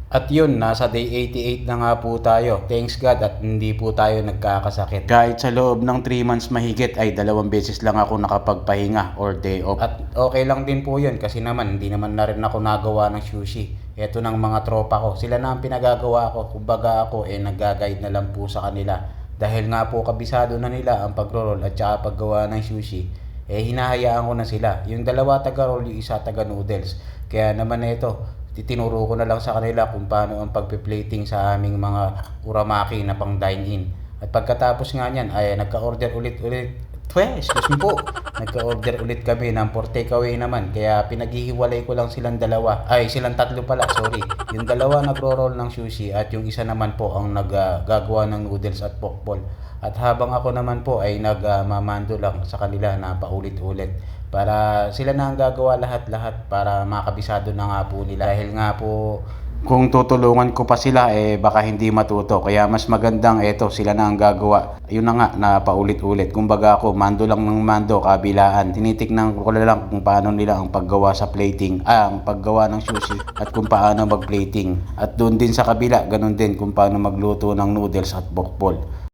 At yun, nasa day 88 na nga po tayo. Thanks God at hindi po tayo nagkakasakit. Kahit sa loob ng 3 months mahigit ay 2 beses lang ako nakapagpahinga or day off. At okay lang din po yun kasi naman hindi naman na rin ako nagawa ng sushi. Ito ng mga tropa ko. Sila na ang pinagagawa ko. Kumbaga ako nag-guide na lang po sa kanila. Dahil nga po kabisado na nila ang pagro-roll at saka paggawa ng sushi. Hinahayaan ko na sila. Yung dalawa taga-roll, yung isa taga-noodles. Kaya naman ito, titinuro ko na lang sa kanila kung paano ang pagpe-plating sa aming mga uramaki na pang dine-in. At pagkatapos nga niyan ay nagka-order ulit-ulit. Excuse me po. Nagka-order ulit kami ng for takeaway naman. Kaya pinaghihiwalay ko lang silang dalawa. Ay, silang tatlo pala, sorry. Yung dalawa nagro-roll ng sushi at yung isa naman po ang naggagawa ng noodles at pokball. At habang ako naman po ay nagmamando lang sa kanila na paulit-ulit para sila na ang gagawa lahat-lahat para makabisado na nga po nila. Dahil nga po kung tutulungan ko pa sila baka hindi matuto. Kaya mas magandang sila na ang gagawa. Yun na nga na paulit-ulit. Kumbaga ako mando lang ng mando kabilaan. Tinitignan ko lang kung paano nila ang paggawa sa plating, ang paggawa ng sushi at kung paano mag-plating. At doon din sa kabila, ganun din kung paano magluto ng noodles at bokbol.